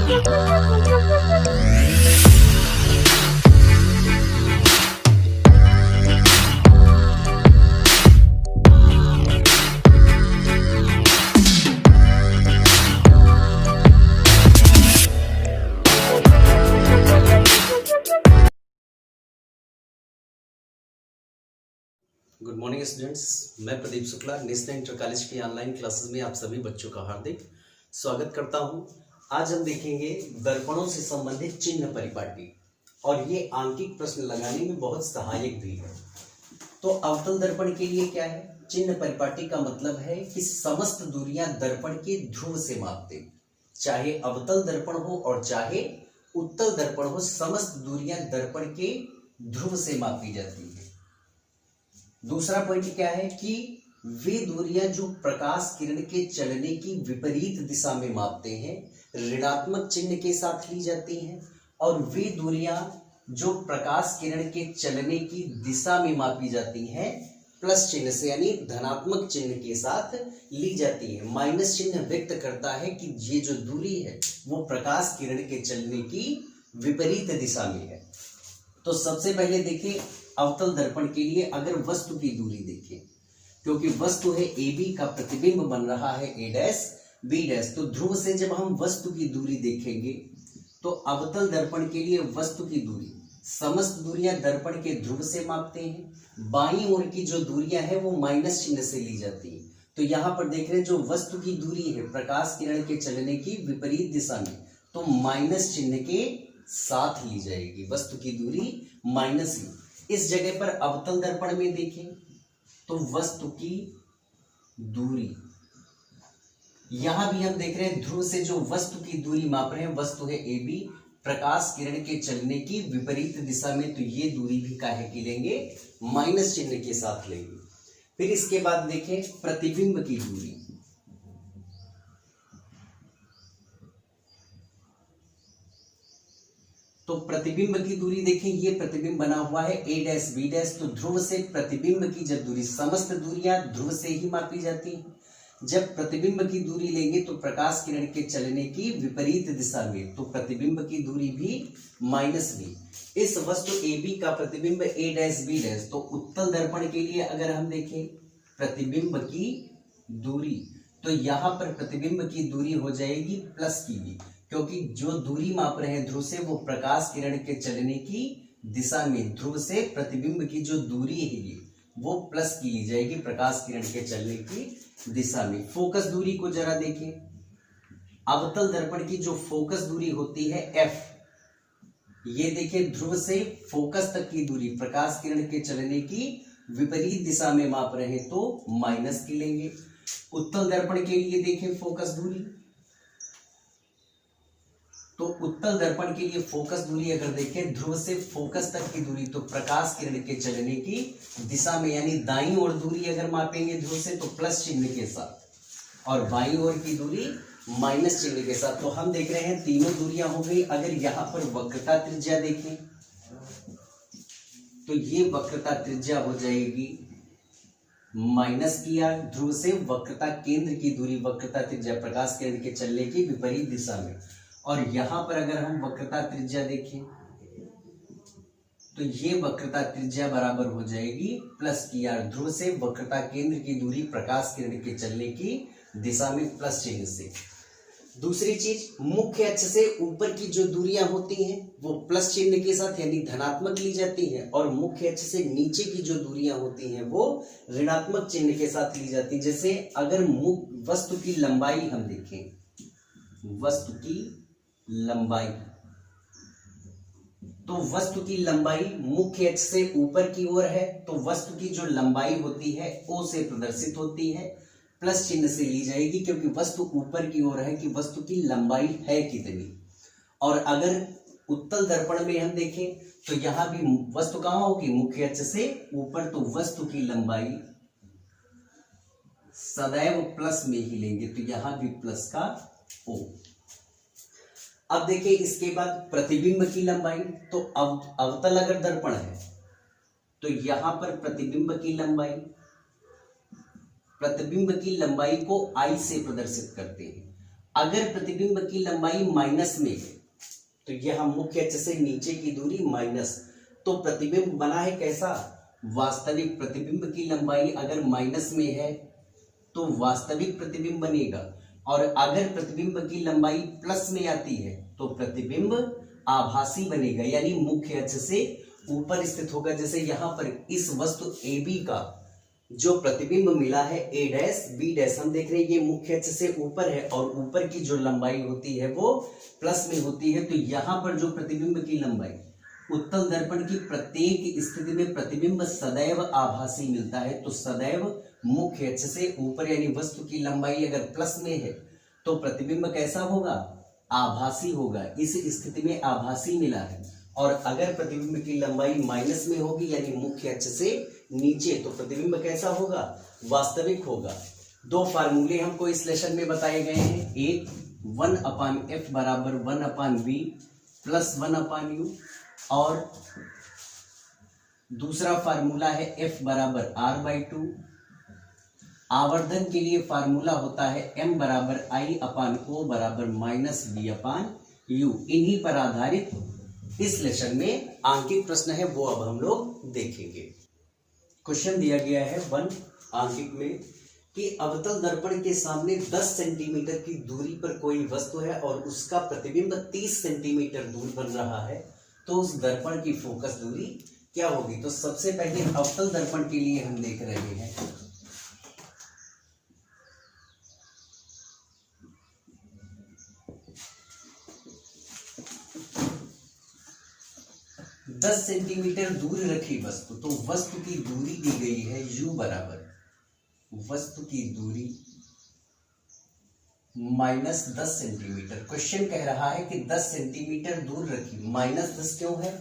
Good morning students, मैं Pradeep Shukla national inter college की online classes में आप सभी बच्चों का हार्दिक स्वागत करता हूं। आज हम देखेंगे दर्पणों से संबंधित चिन्ह परिपाटी और ये आंकिक प्रश्न लगाने में बहुत सहायक भी है। तो अवतल दर्पण के लिए क्या है? चिन्ह परिपाटी का मतलब है कि समस्त दूरियां दर्पण के ध्रुव से मापते, चाहे अवतल दर्पण हो और चाहे उत्तल दर्पण हो, समस्त दूरियां दर्पण के ध्रुव से मापी जाती है। दूसरा पॉइंट क्या है कि वे दूरियां जो प्रकाश किरण के चलने की विपरीत दिशा में मापते हैं ऋणात्मक चिन्ह के साथ ली जाती हैं, और वे दूरियां जो प्रकाश किरण के चलने की दिशा में मापी जाती हैं प्लस चिन्ह से यानी धनात्मक चिन्ह के साथ ली जाती है। माइनस चिन्ह व्यक्त करता है कि ये जो दूरी है वो प्रकाश किरण के चलने की विपरीत दिशा में है। तो सबसे पहले देखिए अवतल दर्पण के लिए अगर वस्तु की दूरी देखें, क्योंकि वस्तु है ए बी का प्रतिबिंब बन रहा है ए डैश बी डैश, तो ध्रुव से जब हम वस्तु की दूरी देखेंगे तो अवतल दर्पण के लिए वस्तु की दूरी समस्त दूरियां दर्पण के ध्रुव से मापते हैं। बाईं ओर की जो दूरियां है वो माइनस चिन्ह से ली जाती है। तो यहां पर देख रहे हैं जो वस्तु की दूरी है प्रकाश किरण के चलने की विपरीत दिशा में, तो माइनस चिन्ह के साथ ली जाएगी वस्तु की दूरी माइनस ही। इस जगह पर अवतल दर्पण में देखें तो वस्तु की दूरी, यहां भी हम देख रहे हैं ध्रुव से जो वस्तु की दूरी माप रहे हैं, वस्तु है ए बी प्रकाश किरण के चलने की विपरीत दिशा में, तो ये दूरी भी काहे की लेंगे? माइनस चिन्ह के साथ लेंगे। फिर इसके बाद देखें प्रतिबिंब की दूरी, तो प्रतिबिंब की दूरी देखें, ये प्रतिबिंब बना हुआ है ए डैश बी डैश, तो ध्रुव से प्रतिबिंब की जब दूरी, समस्त दूरियां ध्रुव से ही मापी जाती हैं। जब प्रतिबिंब की दूरी लेंगे तो प्रकाश किरण के चलने की विपरीत दिशा में, तो प्रतिबिंब की दूरी भी माइनस बी। इस वस्तु ए बी का प्रतिबिंब ए डैश बी डैश, तो उत्तल दर्पण के लिए अगर हम देखें प्रतिबिंब की दूरी, तो यहां पर प्रतिबिंब की दूरी हो जाएगी प्लस की बी, क्योंकि जो दूरी माप रहे हैं ध्रुव से वो प्रकाश किरण के चलने की दिशा में, ध्रुव से प्रतिबिंब की जो दूरी है ये वो प्लस की ली जाएगी प्रकाश किरण के चलने की दिशा में। फोकस दूरी को जरा देखें, अवतल दर्पण की जो फोकस दूरी होती है एफ, ये देखिए ध्रुव से फोकस तक की दूरी प्रकाश किरण के चलने की विपरीत दिशा में माप रहे हैं तो माइनस की लेंगे। उत्तल दर्पण के लिए देखें फोकस दूरी, तो उत्तल दर्पण के लिए फोकस दूरी अगर देखें ध्रुव से फोकस तक की दूरी, तो प्रकाश किरण के चलने की दिशा में यानी दाईं ओर दूरी अगर मापेंगे ध्रुव से तो प्लस चिन्ह के साथ, और बाईं ओर की दूरी माइनस चिन्ह के साथ। तो हम देख रहे हैं तीनों दूरियां हो गई। अगर यहां पर वक्रता त्रिज्या देखें तो ये वक्रता त्रिज्या हो जाएगी माइनस की आर, ध्रुव से वक्रता केंद्र की दूरी वक्रता त्रिज्या प्रकाश किरण के चलने की विपरीत दिशा में, और यहां पर अगर हम वक्रता त्रिज्या देखें तो ये वक्रता त्रिज्या बराबर हो जाएगी प्लस की आर, ध्रुव से वक्रता केंद्र की दूरी प्रकाश किरण के चलने की दिशा में प्लस चिन्ह से। दूसरी चीज, मुख्य अक्ष से ऊपर की जो दूरियां होती हैं वो प्लस चिन्ह के साथ यानी धनात्मक ली जाती हैं, और मुख्य अक्ष से नीचे की जो दूरियां होती हैं वो ऋणात्मक चिन्ह के साथ ली जाती हैं। जैसे अगर वस्तु की लंबाई हम देखें, वस्तु की लंबाई, तो वस्तु की लंबाई मुख्य अक्ष से ऊपर की ओर है, तो वस्तु की जो लंबाई होती है ओ से प्रदर्शित होती है, प्लस चिन्ह से ली जाएगी क्योंकि वस्तु ऊपर की ओर है कि वस्तु की लंबाई है कितनी। और अगर उत्तल दर्पण में हम देखें तो यहां भी वस्तु कहां होगी? मुख्य अक्ष से ऊपर, तो वस्तु की लंबाई सदैव प्लस में ही लेंगे, तो यहां भी प्लस का ओ। अब देखिए इसके बाद प्रतिबिंब की लंबाई, तो अवतल अगर दर्पण है तो यहां पर प्रतिबिंब की लंबाई को आई से प्रदर्शित करते हैं, अगर प्रतिबिंब की लंबाई माइनस में है तो यह मुख्य अक्ष से नीचे की दूरी माइनस, तो प्रतिबिंब बना है कैसा, वास्तविक। प्रतिबिंब की लंबाई अगर माइनस में है तो वास्तविक प्रतिबिंब बनेगा, और अगर प्रतिबिंब की लंबाई प्लस में आती है तो प्रतिबिंब आभासी बनेगा, यानी मुख्य अक्ष से ऊपर स्थित होगा। जैसे यहां पर इस वस्तु AB का जो प्रतिबिंब मिला है A डैश B डैश, हम देख रहे हैं ये मुख्य अक्ष से ऊपर है और ऊपर की जो लंबाई होती है वो प्लस में होती है। तो यहां पर जो प्रतिबिंब की लंबाई, उत्तल दर्पण की प्रत्येक स्थिति में प्रतिबिंब सदैव आभासी मिलता है। तो सदैव मुख्य अक्ष से ऊपर, यानी वस्तु की लंबाई अगर प्लस में है तो प्रतिबिंब कैसा होगा, आभासी होगा। इस स्थिति में आभासी मिला है। और अगर प्रतिबिंब की लंबाई माइनस में होगी, यानी मुख्य अक्ष से नीचे, तो प्रतिबिंब कैसा होगा, वास्तविक होगा। दो फार्मूले हमको इस लेसन में बताए गए हैं, एक 1/f बराबर 1/v प्लस 1/u, और दूसरा फार्मूला है f बराबर r/2। आवर्धन के लिए फार्मूला होता है m बराबर I/O बराबर -v/u। इन्हीं पर आधारित इस लेसन में आंकिक प्रश्न है, वो अब हम लोग देखेंगे। क्वेश्चन दिया गया है 1 आंकिक में कि अवतल दर्पण के सामने 10 सेंटीमीटर की दूरी पर कोई वस्तु है और उसका प्रतिबिंब 30 सेंटीमीटर दूर बन रहा है, तो उस दर्पण की फोकस दूरी क्या होगी। तो सबसे पहले अवतल दर्पण के लिए हम देख रहे हैं, दस सेंटीमीटर दूर रखी वस्तु, तो वस्तु की दूरी दी गई है u बराबर, वस्तु की दूरी -10 सेंटीमीटर। क्वेश्चन कह रहा है कि 10 सेंटीमीटर दूर रखी, -10 क्यों है,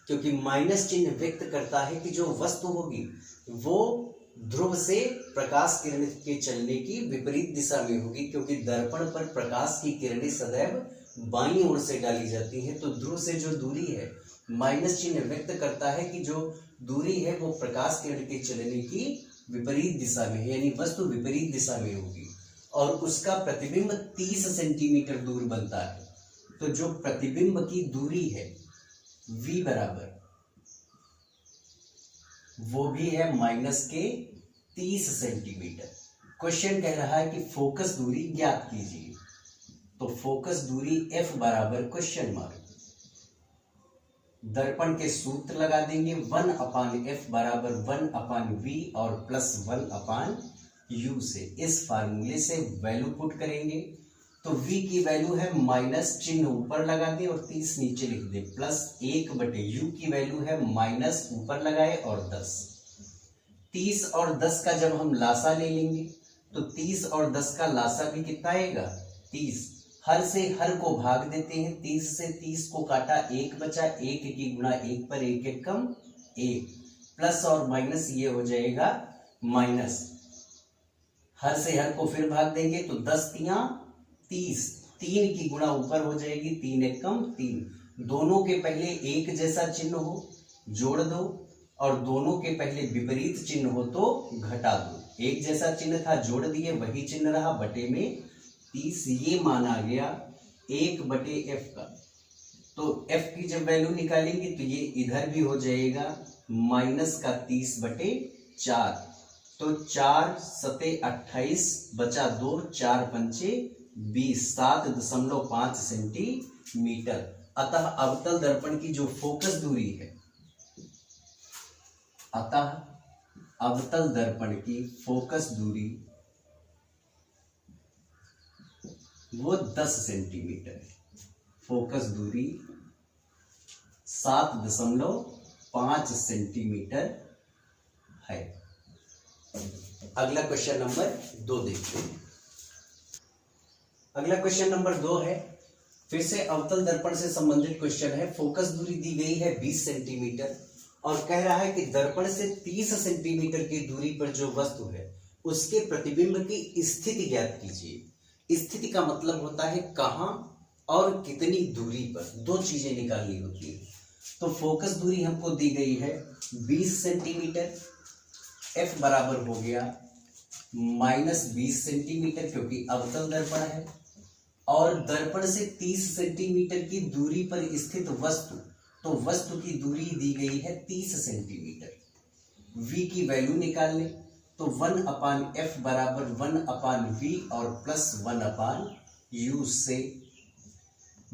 क्योंकि माइनस चिन्ह व्यक्त करता है कि जो वस्तु होगी वो ध्रुव से प्रकाश किरण के चलने की विपरीत दिशा में होगी, क्योंकि दर्पण पर प्रकाश की किरणें सदैव बाईं ओर से डाली जाती हैं। तो ध्रुव से जो दूरी है, माइनस चिन्ह व्यक्त करता है कि जो दूरी है वो प्रकाश किरण के चलने की विपरीत दिशा में है, यानी वस्तु विपरीत दिशा में होगी, और उसका प्रतिबिंब 30 सेंटीमीटर दूर बनता है। तो जो प्रतिबिंब की दूरी है v बराबर, वो भी है -30 सेंटीमीटर। क्वेश्चन कह रहा है कि फोकस दूरी ज्ञात कीजिए, तो फोकस दूरी f बराबर क्वेश्चन मार्क, दर्पण के सूत्र लगा देंगे, 1/f बराबर 1/v और प्लस 1/u से। इस फार्मूले से वैल्यू पुट करेंगे तो v की वैल्यू है माइनस, चिन्ह ऊपर लगा दे और 30 नीचे लिख दे, प्लस 1/u की वैल्यू है माइनस, ऊपर लगाए और 10। 30 और 10 का जब हम लासा ले लेंगे तो 30 और 10 का लासा भी कितना आएगा, 30। हर से हर को भाग देते हैं, 30 से 30 को काटा, 1 बचा, 1 की गुणा 1 पर 1 1 कम 1, प्लस और माइनस ये हो जाएगा माइनस। हर से हर को फिर भाग देंगे तो 10 तियां 30, 3 की गुणा ऊपर हो जाएगी, 3 1 कम 3। दोनों के पहले एक जैसा चिन्ह हो जोड़ दो, और दोनों के पहले विपरीत चिन्ह हो तो घटा दो। एक जैसा चिन्ह था जोड़ दिए, वही चिन्ह रहा, बटे में 30, ये माना गया 1/f का। तो f की जब वैल्यू निकालेंगे तो ये इधर भी हो जाएगा -30/4। तो 4 7 28 बचा 2, 4 पंचे 20, 7.5 सेंटीमीटर। अतः अवतल दर्पण की जो फोकस दूरी है, अतः अवतल दर्पण की फोकस दूरी वो 10 सेंटीमीटर है। फोकस दूरी 7.5 सेंटीमीटर है। अगला क्वेश्चन नंबर 2 देखते हैं। अगला क्वेश्चन नंबर 2 है, फिर से अवतल दर्पण से संबंधित क्वेश्चन है। फोकस दूरी दी गई है 20 सेंटीमीटर और कह रहा है कि दर्पण से 30 सेंटीमीटर की दूरी पर जो वस्तु है उसके प्रतिबिंब की स्थिति ज्ञात कीजिए। स्थिति का मतलब होता है कहां और कितनी दूरी पर, दो चीजें निकालनी होती है। तो फोकस दूरी हमको दी गई है 20 सेंटीमीटर, f बराबर हो गया -20 सेंटीमीटर क्योंकि अवतल दर्पण है, और दर्पण से 30 सेंटीमीटर की दूरी पर स्थित वस्तु, तो वस्तु की दूरी दी गई है 30 सेंटीमीटर। v की वैल्यू निकाल लें, तो 1/f बराबर 1/v और प्लस 1/u से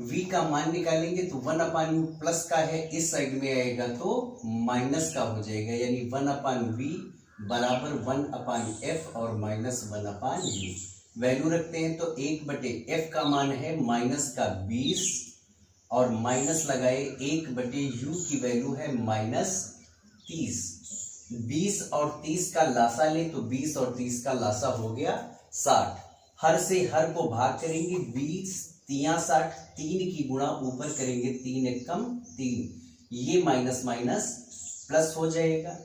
v का मान निकालेंगे तो 1/u प्लस का है, इस साइड में आएगा तो माइनस का हो जाएगा, यानी 1/v बराबर 1/f और माइनस 1/u। वैल्यू रखते हैं तो 1/f का मान है माइनस का 20 और माइनस लगाए 1/u की वैल्यू है -30। 20 और 30 का लासा ले तो 20 और 30 का लासा हो गया 60। हर से हर को भाग करेंगे, 20 3 60, 3 की गुणा ऊपर करेंगे 3 एकम 3, ये माइनस माइनस प्लस हो जाएगा।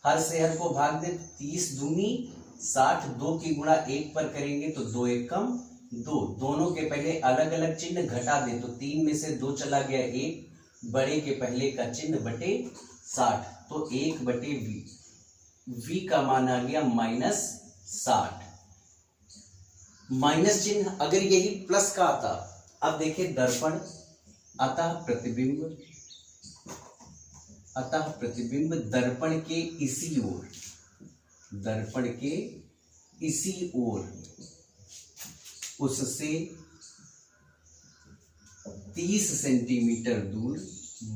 हर से हर को भाग दे 30 दूनी 60, 2 की गुणा 1 पर करेंगे तो 2 एकम 2, दोनों के पहले अलग अलग चिन्ह घटा दे तो 3 में से 2 चला गया 1, बड़े के पहले का चिन्ह बटे 60, तो 1/v, v का मान आ गया -60। माइनस चिन्ह अगर यही प्लस का आता, अब देखिए दर्पण अतः प्रतिबिंब दर्पण के इसी ओर, दर्पण के इसी ओर उससे 30 सेंटीमीटर दूर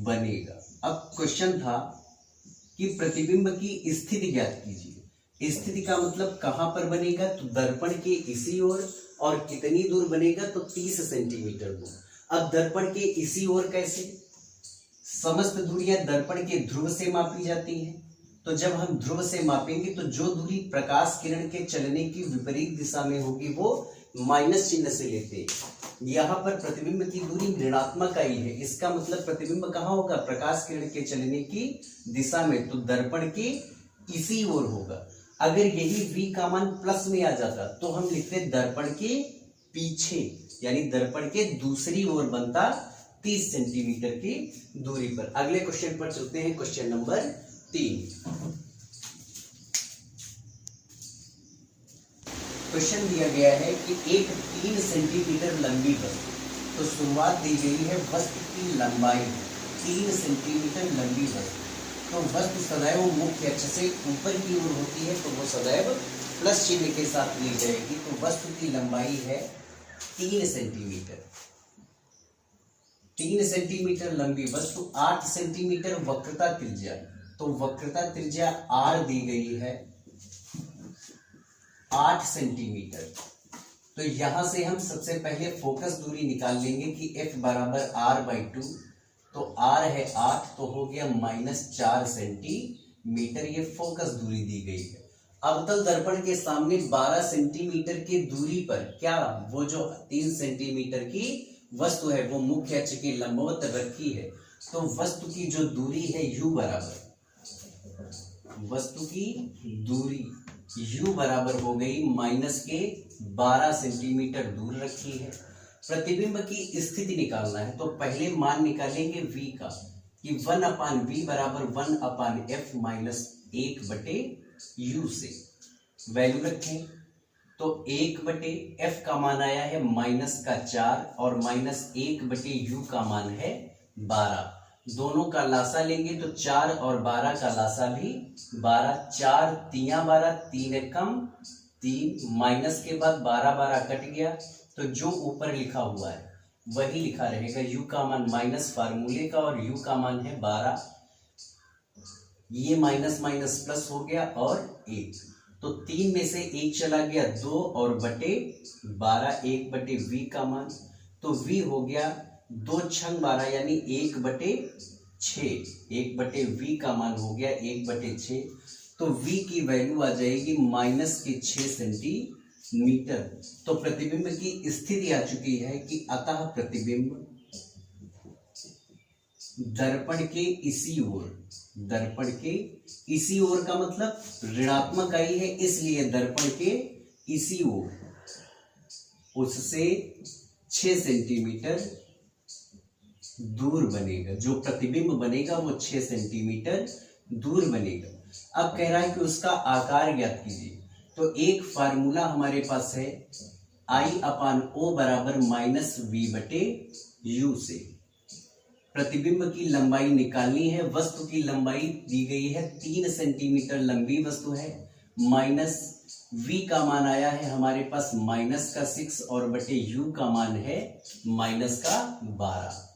बनेगा। अब क्वेश्चन था कि प्रतिबिंब की स्थिति ज्ञात कीजिए। स्थिति का मतलब कहां पर बनेगा, तो दर्पण के इसी ओर, और कितनी दूर बनेगा तो 30 सेंटीमीटर दूर। अब दर्पण के इसी ओर कैसे, समस्त दूरियां दर्पण के ध्रुव से मापी जाती हैं, तो जब हम ध्रुव से मापेंगे तो जो दूरी प्रकाश किरण के चलने की विपरीत दिशा में होगी वो माइनस चिन्ह से लेते हैं। यहाँ पर प्रतिबिंब की दूरी ऋणात्मक आई है, इसका मतलब प्रतिबिंब कहाँ होगा, प्रकाश किरण के चलने की दिशा में, तो दर्पण के इसी ओर होगा। अगर यही v का मान प्लस में आ जाता तो हम लिखते दर्पण के पीछे, यानी दर्पण के दूसरी ओर बनता 30 सेंटीमीटर की दूरी पर। अगले क्वेश्चन पर चलते हैं, क्वेश्चन नंबर 3। क्वेश्चन दिया गया है कि एक 3 सेंटीमीटर लंबी वस्तु, तो शुरुआत दी गई है वस्तु की लंबाई 3 सेंटीमीटर लंबी वस्तु, तो वस्तु सदैव मुख्य अक्ष से ऊपर की ओर होती है, तो वो सदैव प्लस चिन्ह के साथ ली जाएगी। तो वस्तु की लंबाई है 3 सेंटीमीटर। 3 सेंटीमीटर लंबी वस्तु, 8 सेंटीमीटर वक्रता त्रिज्या, तो वक्रता त्रिज्या r दी गई है 8 सेंटीमीटर। तो यहां से हम सबसे पहले फोकस दूरी निकाल लेंगे कि f बराबर r/2, तो r है 8, तो हो गया -4 सेंटीमीटर, ये फोकस दूरी दी गई है। अवतल दर्पण के सामने 12 सेंटीमीटर की दूरी पर क्या, वो जो 3 सेंटीमीटर की वस्तु है वो मुख्य अक्ष के लंबवत रखी है, तो वस्तु की जो दूरी है u बराबर, वस्तु की दूरी u बराबर हो गई -12 सेंटीमीटर दूर रखी है। प्रतिबिंब की स्थिति निकालना है, तो पहले मान निकालेंगे v का कि 1/v बराबर 1/f -1/u से। वैल्यू रखें तो 1/f का मान आया है -4 और -1/u का मान है 12। दोनों का लासा लेंगे तो 4 और 12 का लासा भी 12, 4 3 12, 3 एकम 3, माइनस के बाद 12 कट गया, तो जो ऊपर लिखा हुआ है वही लिखा रहेगा। u का मान माइनस फार्मूले का और u का मान है 12, ये माइनस माइनस प्लस हो गया और 1, तो 3 में से 1 चला गया 2 और बटे 12, 1/v का मान, तो v हो गया 2 छंग 12 यानी 1/6, 1/v का मान हो गया 1/6, तो v की वैल्यू आ जाएगी -6 सेंटीमीटर। तो प्रतिबिंब की स्थिति आ चुकी है कि अतः प्रतिबिंब दर्पण के इसी ओर, दर्पण के इसी ओर का मतलब ऋणात्मक आई है, इसलिए दर्पण के इसी ओर उससे 6 सेंटीमीटर दूर बनेगा। जो प्रतिबिंब बनेगा वो 6 सेंटीमीटर दूर बनेगा। अब कह रहा है कि उसका आकार ज्ञात कीजिए, तो एक फार्मूला हमारे पास है I/O बराबर -V/U से प्रतिबिंब की लंबाई निकालनी है। वस्तु की लंबाई दी गई है 3 सेंटीमीटर लंबी वस्तु है, माइनस V का मान आया है हमारे पास -6 और बटे U का मान है -12।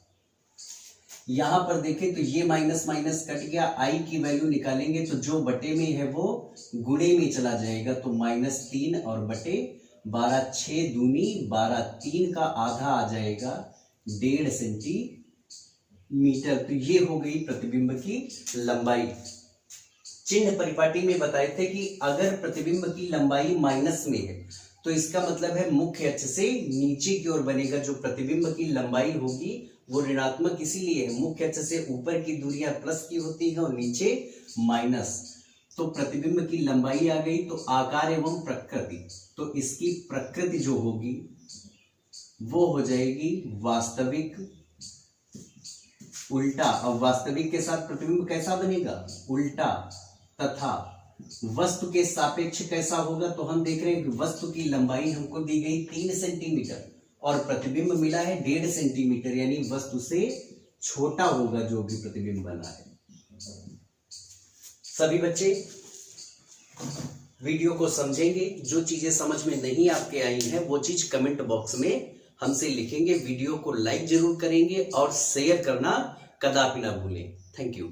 यहां पर देखें तो ये माइनस माइनस कट गया, I की वैल्यू निकालेंगे तो जो बटे में है वो गुणे में चला जाएगा, तो -3 और बटे 12, 6 दूनी 12, 3 का आधा आ जाएगा 1.5 सेंटीमीटर। तो ये हो गई प्रतिबिंब की लंबाई। चिन्ह परिपाटी में बताए थे कि अगर प्रतिबिंब की लंबाई माइनस में है तो इसका मतलब है मुख्य अक्ष से नीचे की ओर बनेगा। जो प्रतिबिंब की लंबाई होगी वो ऋणात्मक इसीलिए है, मुख्य अक्ष से ऊपर की दूरियां प्लस की होती है और नीचे माइनस। तो प्रतिबिंब की लंबाई आ गई। तो आकार एवं प्रकृति, तो इसकी प्रकृति जो होगी वो हो जाएगी वास्तविक उल्टा। अब वास्तविक के साथ प्रतिबिंब कैसा बनेगा? उल्टा। तथा वस्तु के सापेक्ष कैसा होगा? तो हम देख रहे हैं कि वस्तु की लंबाई हमको दी गई 3 सेंटीमीटर और प्रतिबिंब मिला है 1.5 सेंटीमीटर, यानी वस्तु से छोटा होगा जो भी प्रतिबिंब बना है। सभी बच्चे वीडियो को समझेंगे। जो चीजें समझ में नहीं आपके आई हैं वो चीज कमेंट बॉक्स में हमसे लिखेंगे। वीडियो को लाइक जरूर करेंगे और शेयर करना कदापि ना भूलें। Thank you.